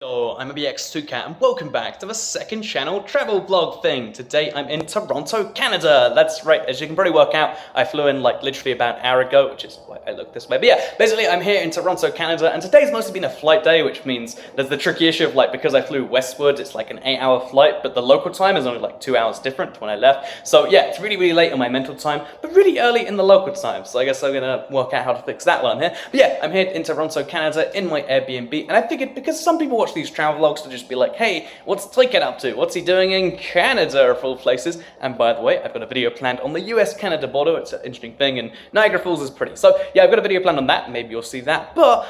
So I'm a BX2Cat and welcome back to the second channel travel vlog thing. Today I'm in Toronto, Canada. That's right, as you can probably work out, I flew in like literally about an hour ago, which is why I look this way. But yeah, basically I'm here in Toronto, Canada, and today's mostly been a flight day, which means there's the tricky issue of like, because I flew westward, it's like an 8-hour flight, but the local time is only like 2 hours different to when I left. So yeah, it's really late on my mental time, but really early in the local time. So I guess I'm gonna work out how to fix that one here. But yeah, I'm here in Toronto, Canada in my Airbnb, and I figured because some people watch these travel vlogs to just be like, hey, what's Toycat up to? What's he doing in Canada of all places? And by the way, I've got a video planned on the US-Canada border. It's an interesting thing, and Niagara Falls is pretty. So yeah, I've got a video planned on that. Maybe you'll see that. But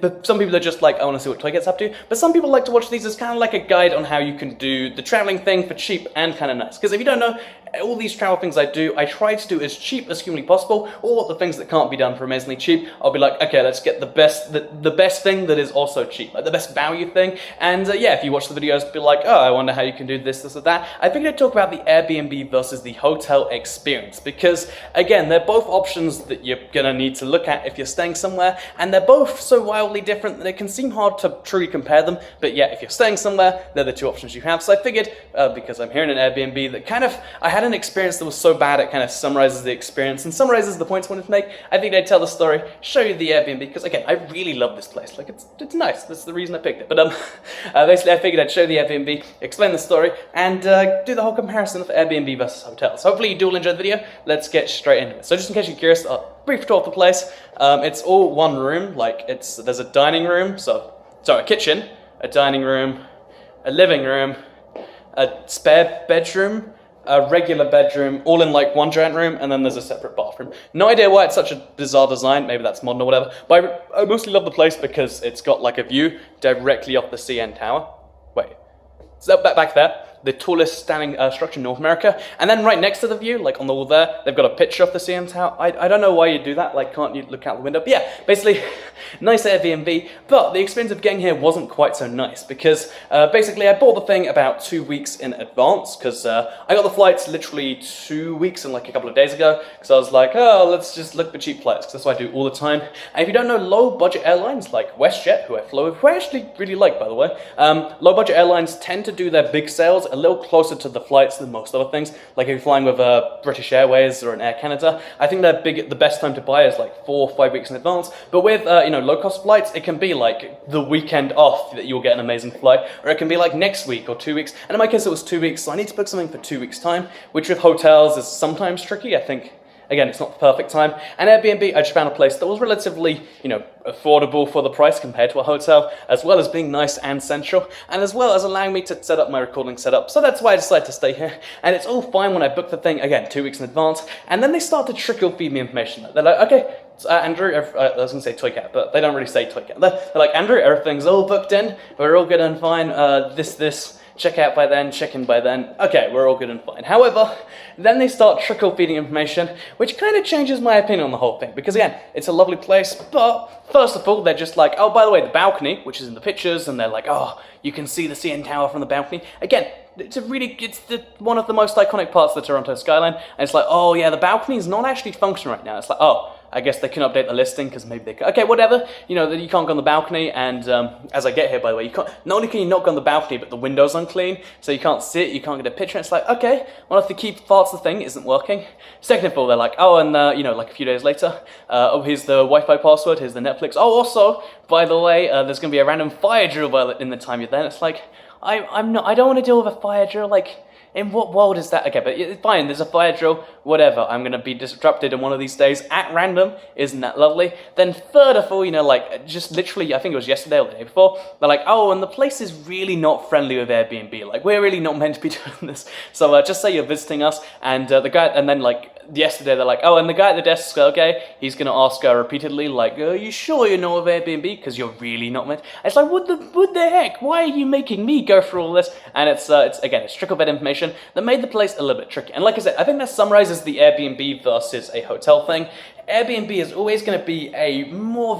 but some people are just like, I want to see what Toycat's up to. But some people like to watch these as kind of like a guide on how you can do the traveling thing for cheap and kind of nice. Because if you don't know, all these travel things I do, I try to do as cheap as humanly possible, or the things that can't be done for amazingly cheap, I'll be like, okay, let's get the best thing that is also cheap, like the best value thing. And yeah, if you watch the videos, be like, oh, I wonder how you can do this or that. I figured I'd talk about the Airbnb versus the hotel experience, because again, they're both options that you're gonna need to look at if you're staying somewhere, and they're both so wildly different that it can seem hard to truly compare them. But yeah, if you're staying somewhere, they're the two options you have. So I figured, because I'm here in an Airbnb that kind of, I had an experience that was so bad it kind of summarizes the experience and summarizes the points I wanted to make. I think I'd tell the story, show you the Airbnb, because again, I really love this place. Like, it's nice. That's the reason I picked it. But basically, I figured I'd show the Airbnb, explain the story, and do the whole comparison of Airbnb versus hotels. Hopefully you do all enjoy the video. Let's get straight into it. So just in case you're curious, a brief tour of the place. It's all one room. Like, there's a dining room, a kitchen, a dining room, a living room, a spare bedroom, a regular bedroom, all in like one giant room, and then there's a separate bathroom. No idea why it's such a bizarre design, maybe that's modern or whatever, but I mostly love the place because it's got like a view directly off the CN Tower. Wait, so back there, the tallest standing structure in North America, and then right next to the view, like on the wall there, they've got a picture of the CN Tower. I don't know why you do that, like can't you look out the window? But yeah, basically, nice Airbnb, but the experience of getting here wasn't quite so nice, because basically I bought the thing about 2 weeks in advance, because I got the flights literally 2 weeks and like a couple of days ago, because I was like, oh, let's just look for cheap flights, because that's what I do all the time. And if you don't know, low budget airlines like WestJet, who I flew with, who I actually really like, by the way, low budget airlines tend to do their big sales a little closer to the flights than most other things. Like if you're flying with British Airways or an Air Canada, I think the best time to buy is like 4 or 5 weeks in advance. But with low-cost flights, it can be like the weekend off that you'll get an amazing flight, or it can be like next week or 2 weeks. And in my case, it was 2 weeks, so I need to book something for 2 weeks' time, which with hotels is sometimes tricky. I think, again, it's not the perfect time. And Airbnb, I just found a place that was relatively, affordable for the price compared to a hotel, as well as being nice and central, and as well as allowing me to set up my recording setup. So that's why I decided to stay here. And it's all fine when I book the thing, again, 2 weeks in advance, and then they start to trickle feed me information. They're like, okay, Andrew, I was going to say Toycat, but they don't really say Toycat. They're like, Andrew, everything's all booked in, we're all good and fine, check out by then, check in by then, okay, we're all good and fine. However, then they start trickle feeding information, which kind of changes my opinion on the whole thing, because again, it's a lovely place, but first of all, they're just like, oh, by the way, the balcony, which is in the pictures, and they're like, oh, you can see the CN Tower from the balcony. Again, it's one of the most iconic parts of the Toronto skyline, and it's like, oh yeah, the balcony is not actually functioning right now. It's like, oh, I guess they can update the listing because maybe they can. Okay, whatever. You can't go on the balcony, and as I get here, by the way, not only can you not go on the balcony, but the window's unclean, so you can't see it, you can't get a picture. It's like, okay, one of the key parts of the thing isn't working. Second of all, they're like, oh, and like a few days later, oh, here's the Wi-Fi password, here's the Netflix. Oh, also, by the way, there's gonna be a random fire drill in the time you're there. And it's like, I don't want to deal with a fire drill. Like, in what world is that? Okay, but it's fine, there's a fire drill, whatever. I'm going to be disrupted in one of these days at random. Isn't that lovely? Then third of all, just literally, I think it was yesterday or the day before, they're like, oh, and the place is really not friendly with Airbnb. Like, we're really not meant to be doing this. So just say you're visiting us, and the guy, and then like, yesterday they're like, oh, and the guy at the desk, okay, he's going to ask repeatedly, like, are you sure you're not with Airbnb? Because you're really not meant. It's like, what the heck? Why are you making me go through all this? And it's trickle bed information that made the place a little bit tricky. And like I said, I think that summarizes the Airbnb versus a hotel thing. Airbnb is always going to be a more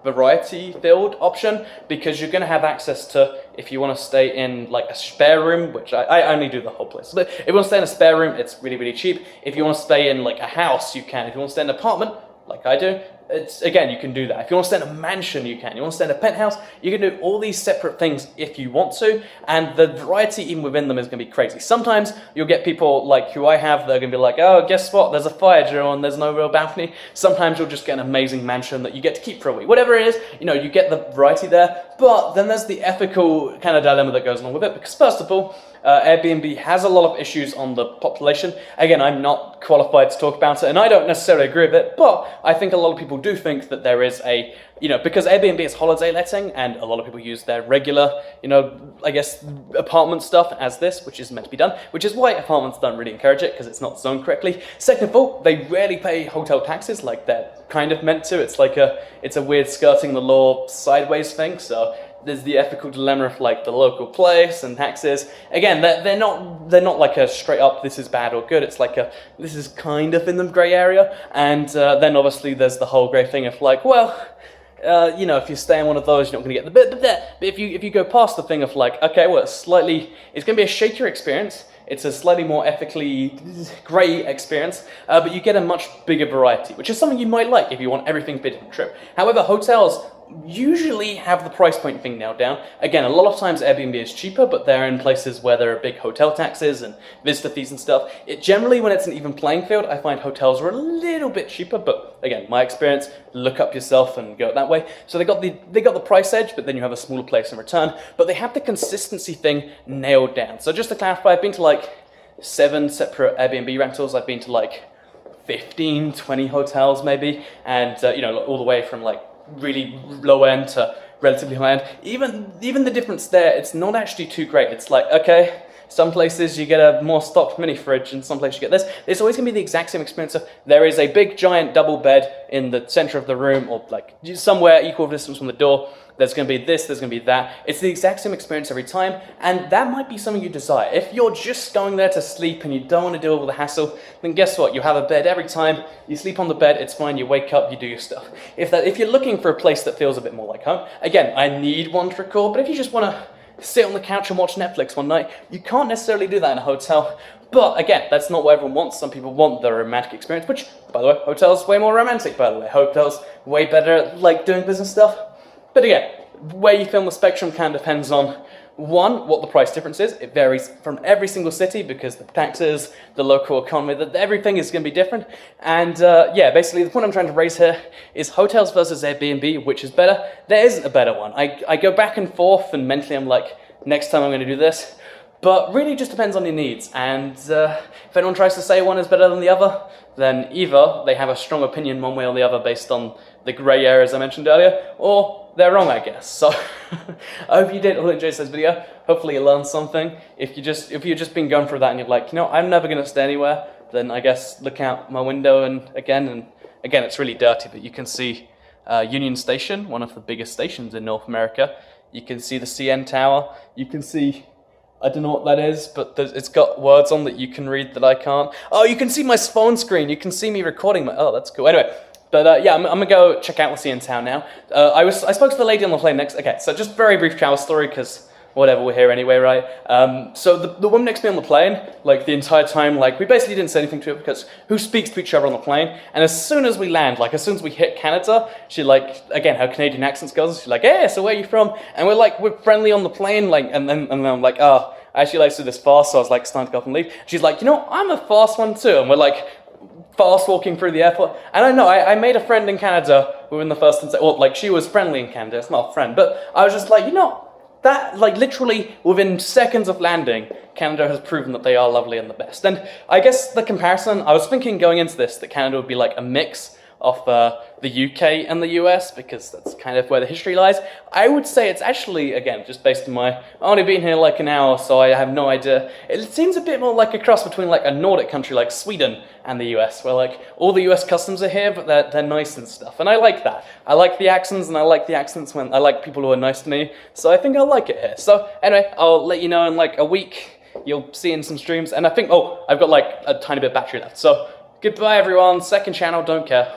variety-filled option, because you're going to have access to, if you want to stay in like a spare room, which I only do the whole place, but if you want to stay in a spare room, it's really cheap. If you want to stay in like a house, you can. If you want to stay in an apartment, like I do, it's, again, you can do that. If you want to stay in a mansion, you can. You want to stay in a penthouse, you can do all these separate things if you want to, and the variety even within them is going to be crazy. Sometimes you'll get people like who I have, they're going to be like, oh, guess what, there's a fire drill and there's no real balcony. Sometimes you'll just get an amazing mansion that you get to keep for a week. Whatever it is, you know, you get the variety there, but then there's the ethical kind of dilemma that goes along with it, because first of all, Airbnb has a lot of issues on the population. Again, I'm not qualified to talk about it, and I don't necessarily agree with it, but I think a lot of people do think that there is a, you know, because Airbnb is holiday letting, and a lot of people use their regular, you know, I guess, apartment stuff as this, which is meant to be done, which is why apartments don't really encourage it, because it's not zoned correctly. Second of all, they rarely pay hotel taxes like they're kind of meant to. It's like it's a weird skirting the law sideways thing, so there's the ethical dilemma of like the local place and taxes. Again, they're not like a straight up this is bad or good. It's like this is kind of in the grey area, and then obviously there's the whole grey thing of like, well, you know, if you stay in one of those, you're not going to get the bit. But if you go past the thing of like, okay, well, it's going to be a shakier experience. It's a slightly more ethically grey experience, but you get a much bigger variety, which is something you might like if you want everything to be a different trip. However, hotels usually have the price point thing nailed down. Again, a lot of times Airbnb is cheaper, but they're in places where there are big hotel taxes and visitor fees and stuff. It generally, when it's an even playing field, I find hotels are a little bit cheaper, but again, my experience, look up yourself and go that way. So they got the price edge, but then you have a smaller place in return, but they have the consistency thing nailed down. So just to clarify, I've been to like 7 separate Airbnb rentals. I've been to like 15, 20 hotels maybe, and you know, all the way from like really low end to relatively high end. Even the difference there, it's not actually too great. It's like, okay, some places you get a more stocked mini fridge, and some places you get this. It's always going to be the exact same experience of there is a big giant double bed in the center of the room, or like somewhere equal distance from the door. There's going to be this, there's going to be that. It's the exact same experience every time, and that might be something you desire. If you're just going there to sleep and you don't want to deal with the hassle, then guess what? You have a bed every time. You sleep on the bed, it's fine, you wake up, you do your stuff. If you're looking for a place that feels a bit more like home, again, I need one to record, but if you just want to sit on the couch and watch Netflix one night, you can't necessarily do that in a hotel. But again, that's not what everyone wants. Some people want the romantic experience, which, by the way, hotels way more romantic, by the way. Hotels way better at like doing business stuff. But again, where you film the spectrum kind of depends on, one, what the price difference is. It varies from every single city because the taxes, the local economy, everything is going to be different. And yeah, basically the point I'm trying to raise here is hotels versus Airbnb, which is better? There isn't a better one. I go back and forth, and mentally I'm like, next time I'm going to do this. But really just depends on your needs. And if anyone tries to say one is better than the other, then either they have a strong opinion one way or the other based on the grey areas I mentioned earlier, or they're wrong, I guess. So I hope you did all enjoy this video. Hopefully you learned something. If you've just been going through that and you're like, you know, I'm never going to stay anywhere, then I guess look out my window and again it's really dirty, but you can see Union Station, one of the biggest stations in North America. You can see the CN Tower. You can see, I don't know what that is, but it's got words on that you can read that I can't. Oh, you can see my phone screen. You can see me recording oh, that's cool. Anyway. But yeah, I'm gonna go check out what's in town now. I spoke to the lady on the plane next. Okay, so just very brief travel story, because whatever, we're here anyway, right? So the woman next to me on the plane, like the entire time, like we basically didn't say anything to her because who speaks to each other on the plane? And as soon as we land, like as soon as we hit Canada, she like, again, her Canadian accent goes, she's like, hey, so where are you from? And we're friendly on the plane, like, and then I'm like, oh, I actually like to do this fast, so I was like starting to go up and leave. She's like, you know, I'm a fast one too, and we're like, fast walking through the airport. And I know, I made a friend in Canada within the first, well, like she was friendly in Canada, it's not a friend, but I was just like, you know, that, like literally within seconds of landing, Canada has proven that they are lovely and the best. And I guess the comparison, I was thinking going into this, that Canada would be like a mix of the UK and the US, because that's kind of where the history lies. I would say it's actually, again, just based on I've only been here like an hour, so I have no idea. It seems a bit more like a cross between like a Nordic country like Sweden and the US, where like all the US customs are here, but they're nice and stuff. And I like that. I like the accents, and I like the accents when I like people who are nice to me. So I think I'll like it here. So anyway, I'll let you know in like a week. You'll see in some streams, and I think, I've got like a tiny bit of battery left. So goodbye everyone, second channel, don't care.